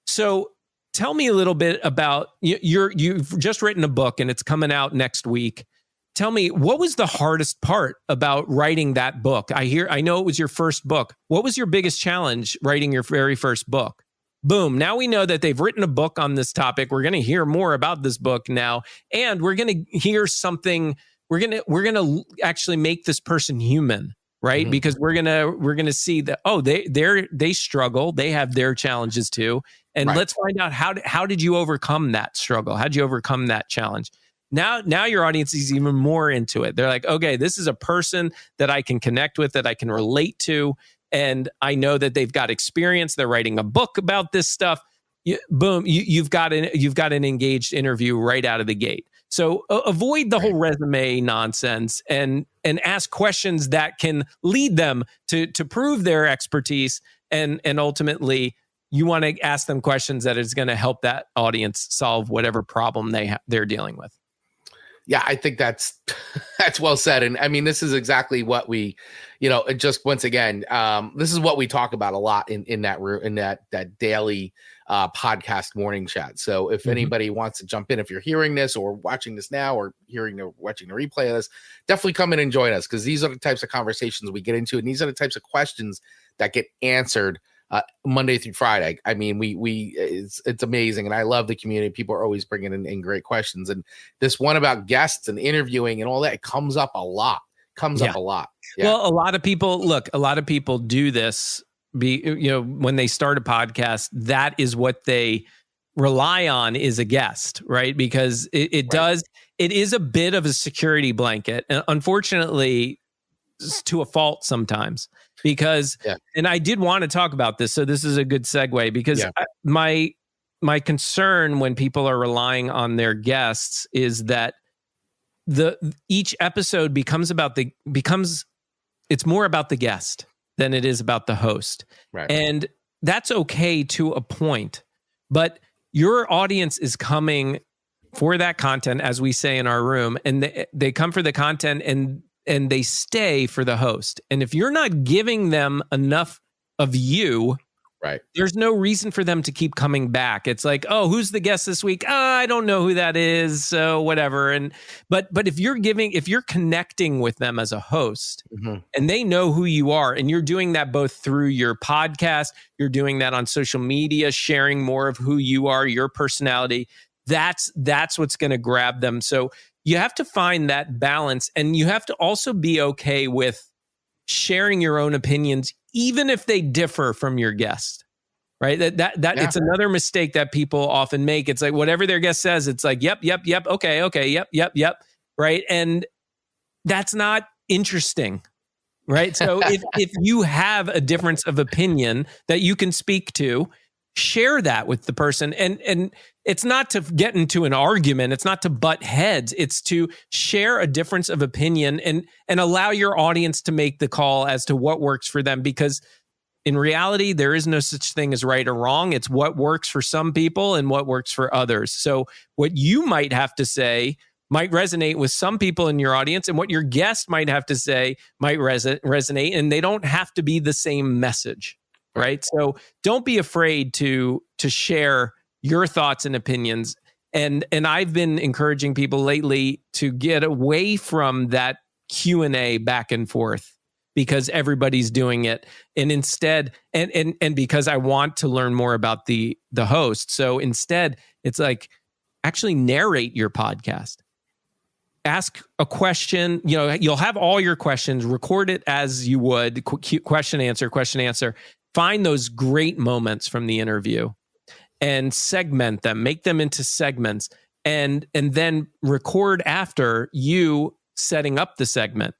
so tell me a little bit about you've just written a book and it's coming out next week. Tell me, what was the hardest part about writing that book? I know it was your first book. What was your biggest challenge writing your very first book? Boom. Now we know that they've written a book on this topic. We're going to hear more about this book now. And we're going to hear something. We're going to actually make this person human, right? Mm-hmm. Because we're going to see that, oh, they struggle. They have their challenges too. And let's find out how did you overcome that struggle? How did you overcome that challenge? Now your audience is even more into it. They're like, okay, this is a person that I can connect with, that I can relate to. And I know that they've got experience. They're writing a book about this stuff. Boom, you've got an engaged interview right out of the gate. So avoid the whole resume nonsense and ask questions that can lead them to prove their expertise. And ultimately, you want to ask them questions that is going to help that audience solve whatever problem they're dealing with. Yeah, I think that's well said. And I mean, this is exactly what we, just once again, this is what we talk about a lot in that daily podcast morning chat. So if anybody wants to jump in, if you're hearing this or watching this now or watching the replay of this, definitely come in and join us, because these are the types of conversations we get into. And these are the types of questions that get answered Monday through Friday. I mean, it's amazing. And I love the community. People are always bringing in great questions. And this one about guests and interviewing and all that, it comes up a lot. Up a lot. Yeah. Well, a lot of people do this. When they start a podcast, that is what they rely on, is a guest, right? Because it is a bit of a security blanket. And unfortunately, to a fault sometimes, because, and I did want to talk about this. So this is a good segue, because my concern when people are relying on their guests is that each episode it's more about the guest than it is about the host. Right. And that's okay to a point, but your audience is coming for that content, as we say in our room, and they come for the content and they stay for the host. And if you're not giving them enough of you Right. there's no reason for them to keep coming back. It's like, oh, who's the guest this week? I don't know who that is. So whatever. But if you're connecting with them as a host, and they know who you are, and you're doing that both through your podcast, you're doing that on social media, sharing more of who you are, your personality, that's what's going to grab them. So you have to find that balance, and you have to also be okay with sharing your own opinions, even if they differ from your guest. Right. It's another mistake that people often make. It's like whatever their guest says, it's like, yep. Okay. Yep. Right. And that's not interesting. Right. So if you have a difference of opinion that you can speak to, share that with the person. And it's not to get into an argument. It's not to butt heads. It's to share a difference of opinion and allow your audience to make the call as to what works for them. Because in reality, there is no such thing as right or wrong. It's what works for some people and what works for others. So what you might have to say might resonate with some people in your audience, and what your guest might have to say might resonate, and they don't have to be the same message, right? So don't be afraid to share your thoughts and opinions. And I've been encouraging people lately to get away from that Q&A back and forth, because everybody's doing it. And instead, and because I want to learn more about the host. So instead, it's like, actually narrate your podcast. Ask a question, you'll have all your questions, record it as you would, question, answer. Find those great moments from the interview and segment them, make them into segments, and then record after you setting up the segment.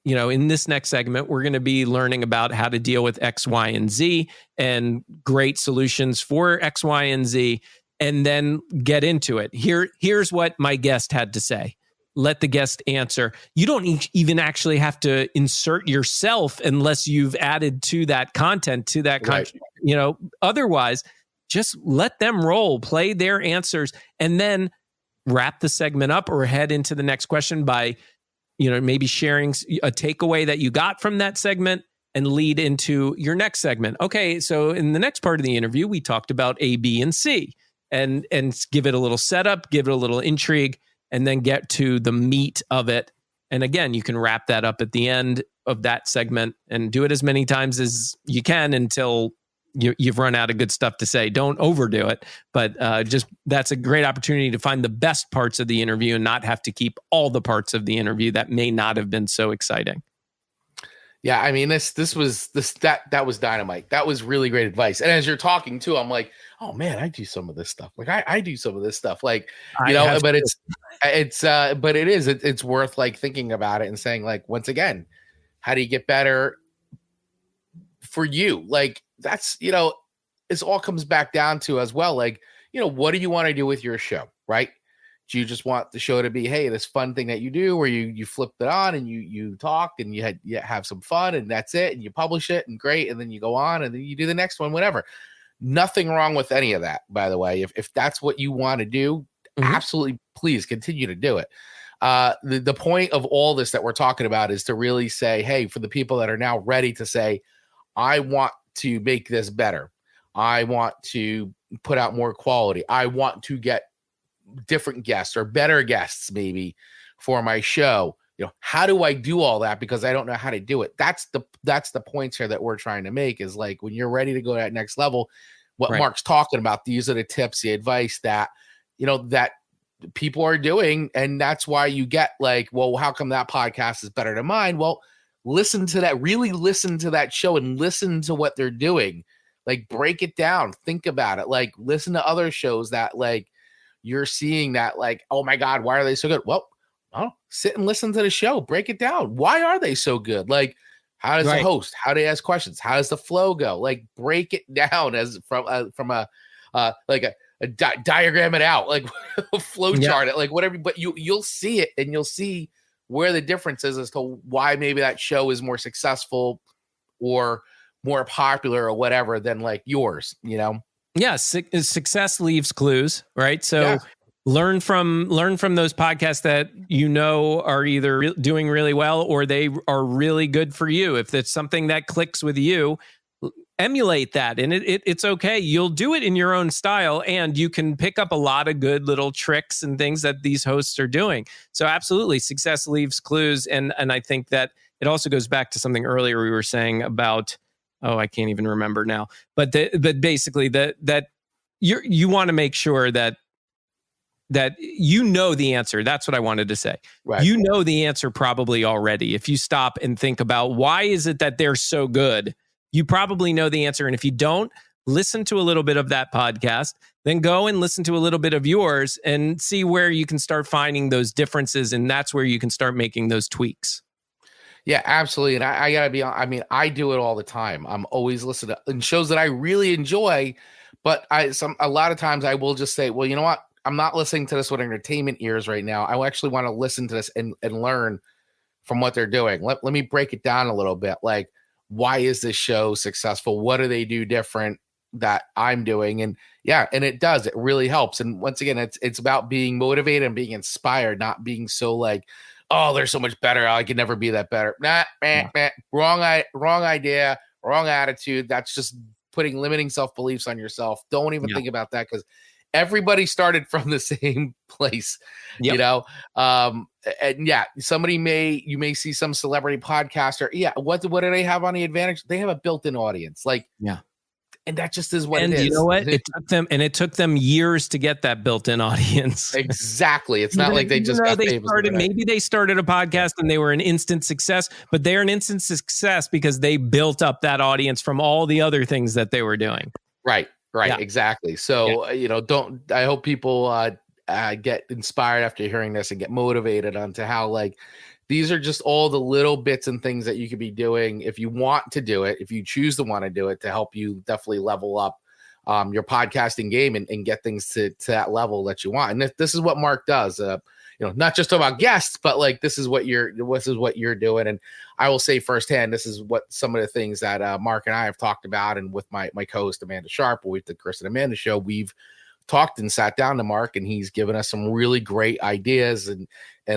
In this next segment, we're going to be learning about how to deal with X, Y, and Z and great solutions for X, Y, and Z, and then get into it. Here's what my guest had to say. Let the guest answer. You don't even actually have to insert yourself unless you've added to that content, right. Otherwise, just let them roll, play their answers, and then wrap the segment up or head into the next question by maybe sharing a takeaway that you got from that segment and lead into your next segment. Okay, so in the next part of the interview, we talked about A, B, and C, and give it a little setup, give it a little intrigue, and then get to the meat of it. And again, you can wrap that up at the end of that segment and do it as many times as you can until you've run out of good stuff to say. Don't overdo it, but just that's a great opportunity to find the best parts of the interview and not have to keep all the parts of the interview that may not have been so exciting. Yeah, I mean, that was dynamite. That was really great advice. And as you're talking too, I'm like, oh man, I do some of this stuff. Like I do some of this stuff. Like, but it's worth like thinking about it and saying, like, once again, how do you get better for you? Like, that's, it all comes back down to as well, like, what do you want to do with your show, right? Do you just want the show to be, hey, this fun thing that you do where you flip it on and you talk and you have some fun and that's it, and you publish it and great, and then you go on and then you do the next one, whatever. Nothing wrong with any of that, by the way. If that's what you want to do, absolutely, please continue to do it. The point of all this that we're talking about is to really say, hey, for the people that are now ready to say, I want to make this better. I want to put out more quality. I want to get different guests or better guests maybe for my show. How do I do all that? Because I don't know how to do it. That's the points here that we're trying to make, is like, when you're ready to go to that next level, what right. Mark's talking about, these are the tips, the advice that, that people are doing. And that's why you get like, well, how come that podcast is better than mine? Well, listen to that show and listen to what they're doing. Like, break it down, think about it. Like, listen to other shows that like you're seeing that like, oh my God, why are they so good? Well, sit and listen to the show, break it down. Why are they so good? Like, how does the host, how do they ask questions? How does the flow go? Like, break it down as from a diagram it out, like a flow chart it, like whatever, but you'll see it and you'll see where the difference is as to why maybe that show is more successful or more popular or whatever than like yours, Yeah, success leaves clues, right? So learn from those podcasts that are either doing really well or they are really good for you. If it's something that clicks with you, emulate that, and it's okay. You'll do it in your own style, and you can pick up a lot of good little tricks and things that these hosts are doing. So absolutely, success leaves clues, and I think that it also goes back to something earlier we were saying about, I can't even remember now, but basically that you want to make sure that you know the answer. That's what I wanted to say. Right. You know the answer probably already. If you stop and think about why is it that they're so good, you probably know the answer. And if you don't, listen to a little bit of that podcast, then go and listen to a little bit of yours and see where you can start finding those differences. And that's where you can start making those tweaks. Yeah, absolutely. And I gotta be honest, I mean, I do it all the time. I'm always listening to shows that I really enjoy, but a lot of times I will just say, well, you know what? I'm not listening to this with entertainment ears right now. I actually want to listen to this and learn from what they're doing. Let me break it down a little bit. Like, why is this show successful? What do they do different that I'm doing? And yeah, and it does. It really helps. And once again, it's about being motivated and being inspired, not being so like, oh, they're so much better. I could never be that better. Wrong idea, wrong attitude. That's just putting limiting self-beliefs on yourself. Don't even think about that, because everybody started from the same place, you know? And yeah, you may see some celebrity podcaster. Yeah. What do they have on the advantage? They have a built-in audience. Like, and that just is what it is. You know what? It took them years to get that built-in audience. Exactly. It's not like they just got famous. Maybe they started a podcast and they were an instant success, but they're an instant success because they built up that audience from all the other things that they were doing. Right. Exactly. So, I hope people get inspired after hearing this and get motivated onto how, like, these are just all the little bits and things that you could be doing if you want to do it, if you choose to want to do it, to help you definitely level up your podcasting game and get things to that level that you want. And this is what Marc does. Not just about guests, but like this is what you're doing. And I will say firsthand, this is what some of the things that Marc and I have talked about, and with my co-host Amanda Sharp, with the Chris and Amanda show, we've talked and sat down to Marc, and he's given us some really great ideas and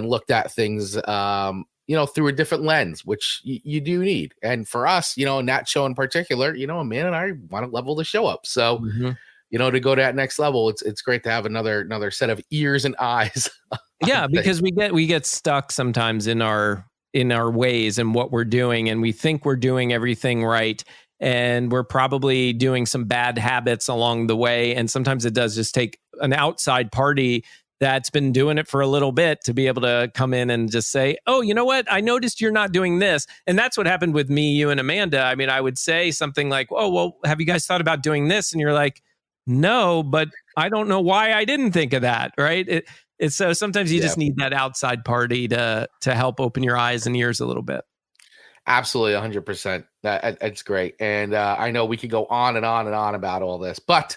looked at things through a different lens, which you do need. And for us, in that show in particular, Amanda and I want to level the show up. So to go to that next level, it's great to have another set of ears and eyes. Yeah, because we get stuck sometimes in our ways and what we're doing, and we think we're doing everything right, and we're probably doing some bad habits along the way. And sometimes it does just take an outside party that's been doing it for a little bit to be able to come in and just say, oh, you know what? I noticed you're not doing this. And that's what happened with me, you, and Amanda. I mean, I would say something like, oh, well, have you guys thought about doing this? And you're like, no, but I don't know why I didn't think of that, right? It's so sometimes you just need that outside party to help open your eyes and ears a little bit. Absolutely, 100%. That's great. And I know we could go on and on and on about all this, but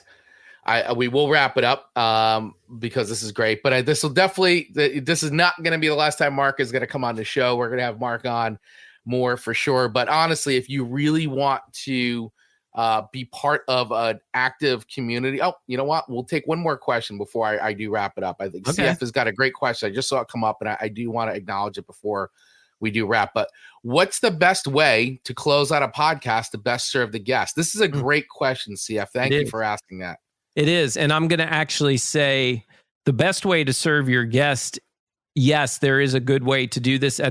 we will wrap it up because this is great. But this is not going to be the last time Marc is going to come on the show. We're going to have Marc on more for sure. But honestly, if you really want to be part of an active community. Oh, you know what? We'll take one more question before I do wrap it up. I think CF has got a great question. I just saw it come up, and I do want to acknowledge it before we do wrap. But what's the best way to close out a podcast to best serve the guest? This is a great question, CF. Thank you for asking that. It is. And I'm going to actually say the best way to serve your guest, yes, there is a good way to do this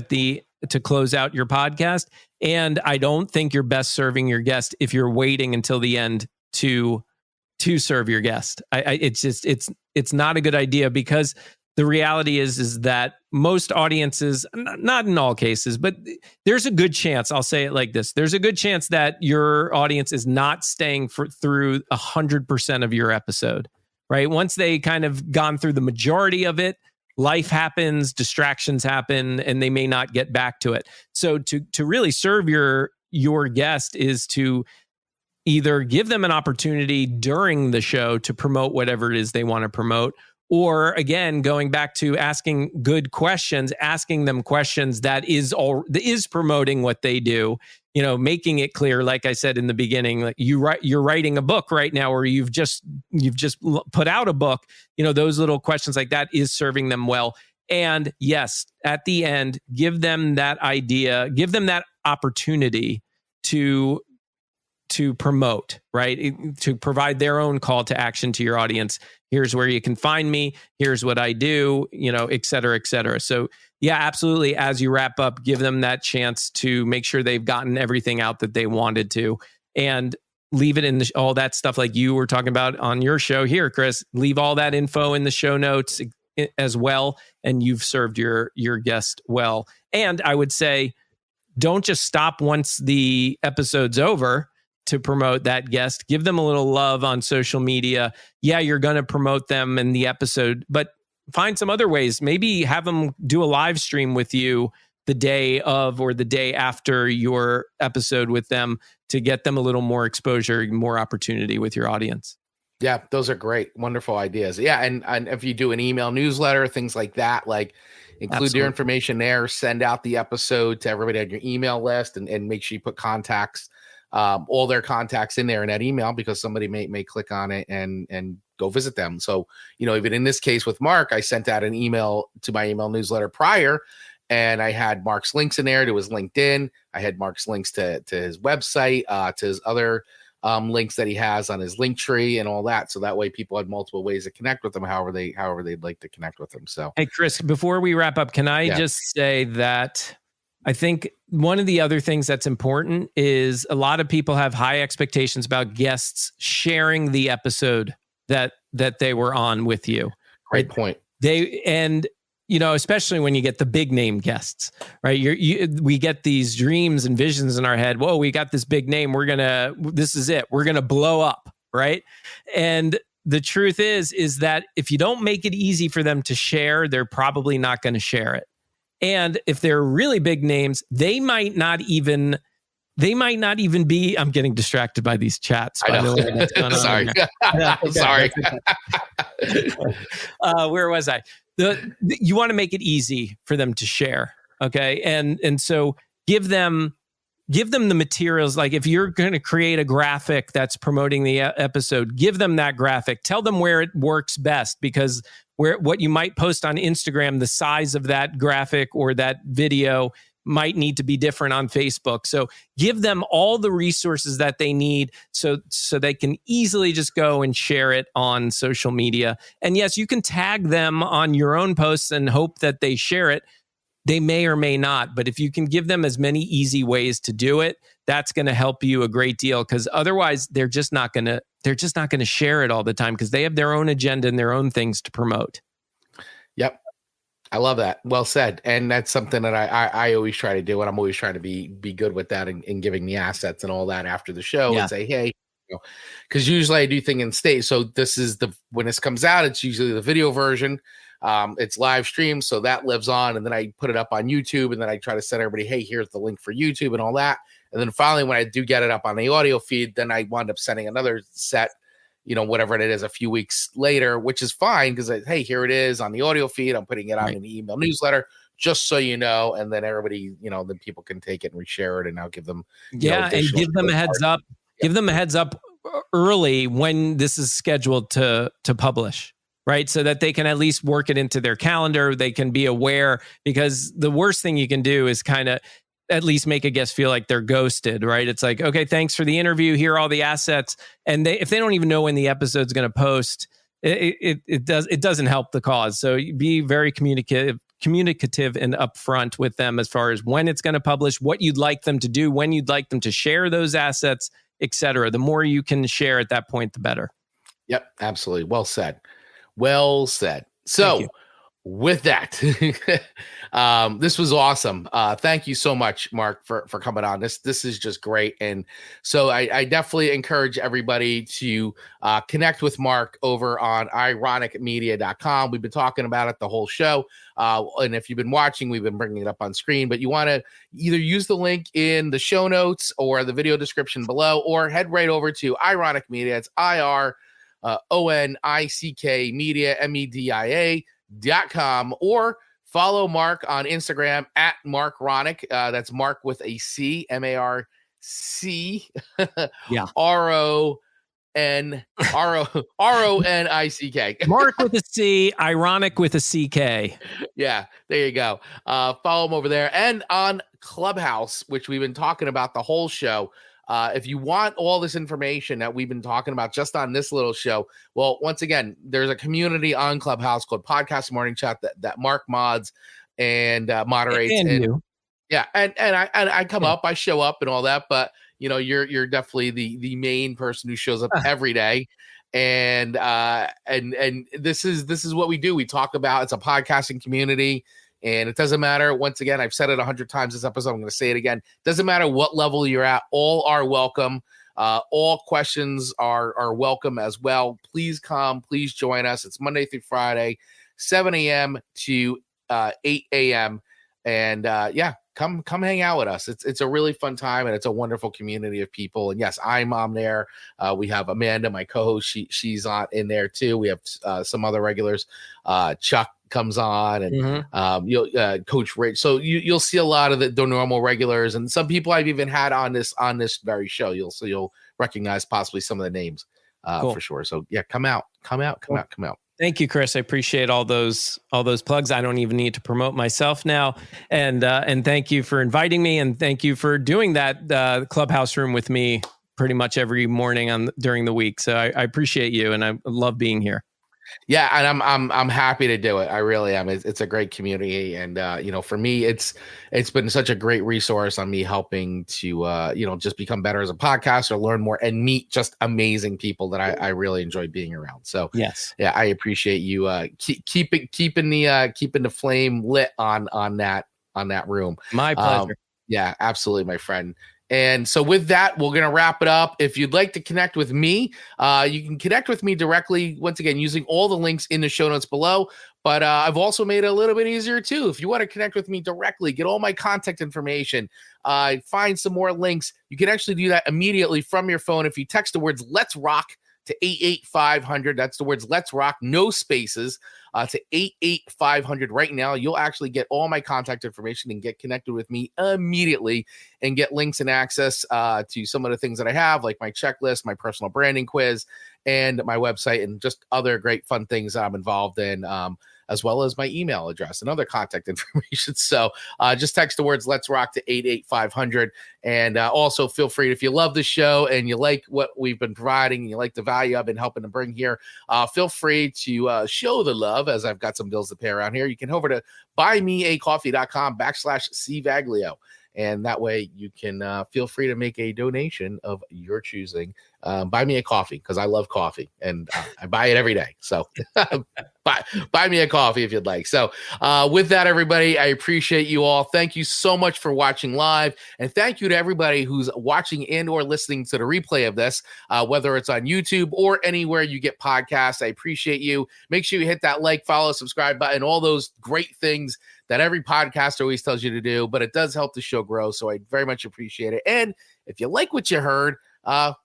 to close out your podcast. And I don't think you're best serving your guest if you're waiting until the end to serve your guest. It's not a good idea, because the reality is that most audiences, not in all cases, but there's a good chance, I'll say it like this, there's a good chance that your audience is not staying through 100% of your episode, right? Once they kind of gone through the majority of it, life happens, distractions happen, and they may not get back to it. So to really serve your guest is to either give them an opportunity during the show to promote whatever it is they want to promote, or again, going back to asking good questions, asking them questions that is promoting what they do, making it clear, like I said in the beginning, like you're writing a book right now, or you've just put out a book, those little questions like that is serving them well. And yes, at the end, give them that idea, give them that opportunity to to promote, right? To provide their own call to action to your audience. Here's where you can find me. Here's what I do, et cetera, et cetera. So yeah, absolutely. As you wrap up, give them that chance to make sure they've gotten everything out that they wanted to, and leave it in all that stuff like you were talking about on your show here, Chris. Leave all that info in the show notes as well, and you've served your guest well. And I would say, don't just stop once the episode's over to promote that guest. Give them a little love on social media. Yeah, you're going to promote them in the episode, but find some other ways. Maybe have them do a live stream with you the day of or the day after your episode with them to get them a little more exposure, more opportunity with your audience. Yeah, those are great, wonderful ideas. Yeah, and if you do an email newsletter, things like that, like include Absolutely. your information there, send out the episode to everybody on your email list, and make sure you put contacts, all their contacts in there in that email, because somebody may click on it and go visit them. So, even in this case with Marc, I sent out an email to my email newsletter prior, and I had Marc's links in there to his LinkedIn. I had Marc's links to his website, to his other links that he has on his link tree and all that. So that way people had multiple ways to connect with him, however they'd like to connect with him. So, hey, Chris, before we wrap up, can I just say that I think one of the other things that's important is a lot of people have high expectations about guests sharing the episode that they were on with you. Great point. Especially when you get the big name guests, right? We get these dreams and visions in our head. Whoa, we got this big name. This is it. We're going to blow up, right? And the truth is that if you don't make it easy for them to share, they're probably not going to share it. And if they're really big names, they might not even be. I'm getting distracted by these chats. By the way, that's going on. Sorry. Where was I? You want to make it easy for them to share, okay? And so give them the materials. Like if you're going to create a graphic that's promoting the episode, give them that graphic. Tell them where it works best, because what you might post on Instagram, the size of that graphic or that video might need to be different on Facebook. So give them all the resources that they need so they can easily just go and share it on social media. And yes, you can tag them on your own posts and hope that they share it. They may or may not, but if you can give them as many easy ways to do it, that's going to help you a great deal, because otherwise they're just not going to share it all the time, because they have their own agenda and their own things to promote. Yep. I love that. Well said. And that's something that I always try to do. And I'm always trying to be good with that and giving the assets and all that after the show and say, hey, because usually I do things in state. So this is when this comes out, it's usually the video version. It's live stream. So that lives on. And then I put it up on YouTube, and then I try to send everybody, hey, here's the link for YouTube and all that. And then finally, when I do get it up on the audio feed, then I wind up sending another set, whatever it is, a few weeks later, which is fine, because hey, here it is on the audio feed. I'm putting it out in the email newsletter, just so you know, and then everybody, then people can take it and reshare it, and I'll give them, and give them a heads up. Give them a heads up early when this is scheduled to publish, right? So that they can at least work it into their calendar. They can be aware, because the worst thing you can do is kind of at least make a guest feel like they're ghosted, right? It's like, okay, thanks for the interview. Here are all the assets. And if they don't even know when the episode's going to post, it doesn't help the cause. So be very communicative and upfront with them as far as when it's going to publish, what you'd like them to do, when you'd like them to share those assets, etc. The more you can share at that point, the better. Yep, absolutely. Well said. Well said. So with that, this was awesome. Thank you so much, Marc, for coming on. This is just great. And so I definitely encourage everybody to connect with Marc over on ironicmedia.com. We've been talking about it the whole show. And if you've been watching, we've been bringing it up on screen, but you want to either use the link in the show notes or the video description below, or head right over to Ironic Media. It's IRONICK Media, MEDIA.com, or follow Marc on Instagram at Marc Ronick. That's Marc with a C, MARC RONICK. Marc with a C, ironic with a CK. Yeah, there you go. Follow him over there, and on Clubhouse, which we've been talking about the whole show. If you want all this information that we've been talking about just on this little show, well, once again, there's a community on Clubhouse called Podcast Morning Chat that Mark mods and moderates. And you. Yeah, and I come up, I show up and all that, but you're definitely the main person who shows up every day. And this is what we do. We talk about, it's a podcasting community, and it doesn't matter. Once again, I've said it 100 times this episode. I'm going to say it again. Doesn't matter what level you're at. All are welcome. All questions are welcome as well. Please come. Please join us. It's Monday through Friday, 7 a.m. to 8 a.m. And come hang out with us. It's a really fun time, and it's a wonderful community of people. And yes, I'm on there. We have Amanda, my co-host. She's on in there too. We have some other regulars. Chuck comes on, and you'll Coach Rich. So you'll see a lot of the normal regulars, and some people I've even had on this very show. You'll recognize possibly some of the names Cool. for sure. So yeah, come out. Thank you, Chris. I appreciate all those plugs. I don't even need to promote myself now. And thank you for inviting me, and thank you for doing that Clubhouse room with me pretty much every morning during the week. So I appreciate you, and I love being here. Yeah, and I'm happy to do it. I really am. It's a great community, and for me, it's been such a great resource on me helping to just become better as a podcaster, learn more, and meet just amazing people that I really enjoy being around. So yes, yeah, I appreciate you keeping the flame lit on that room. My pleasure. Yeah, absolutely, my friend. And so with that, we're going to wrap it up. If you'd like to connect with me, you can connect with me directly, once again, using all the links in the show notes below. But I've also made it a little bit easier, too. If you want to connect with me directly, get all my contact information, find some more links, you can actually do that immediately from your phone. If you text the words "Let's Rock" to 88500, that's the words "Let's Rock," no spaces, to 88500 right now. You'll actually get all my contact information and get connected with me immediately, and get links and access to some of the things that I have, like my checklist, my personal branding quiz, and my website, and just other great fun things that I'm involved in, as well as my email address and other contact information. So just text the words "Let's Rock" to 88500. And also feel free, if you love the show and you like what we've been providing, and you like the value I've been helping to bring here, feel free to show the love, as I've got some bills to pay around here. You can head over to buymeacoffee.com/CVaglio. And that way you can feel free to make a donation of your choosing. Buy me a coffee, because I love coffee, and I buy it every day. So buy me a coffee if you'd like. So with that, everybody, I appreciate you all. Thank you so much for watching live. And thank you to everybody who's watching and or listening to the replay of this, whether it's on YouTube or anywhere you get podcasts. I appreciate you. Make sure you hit that like, follow, subscribe button, all those great things that every podcaster always tells you to do, but it does help the show grow. So I very much appreciate it. And if you like what you heard,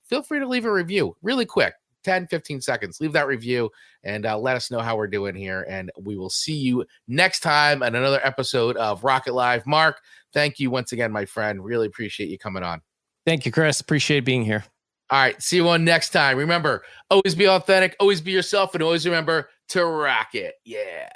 feel free to leave a review really quick, 10, 15 seconds. Leave that review and let us know how we're doing here. And we will see you next time on another episode of Rocket Live. Mark, thank you once again, my friend. Really appreciate you coming on. Thank you, Chris. Appreciate being here. All right. See you on next time. Remember, always be authentic, always be yourself, and always remember to rock it. Yeah.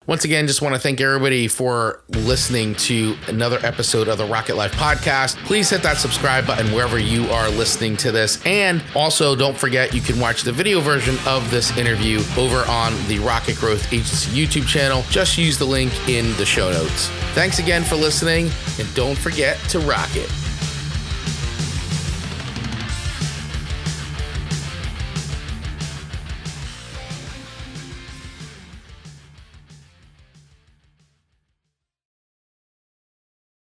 Once again, just want to thank everybody for listening to another episode of the Rocket Life podcast. Please hit that subscribe button wherever you are listening to this. And also, don't forget, you can watch the video version of this interview over on the Rocket Growth Agency YouTube channel. Just use the link in the show notes. Thanks again for listening, and don't forget to rock it.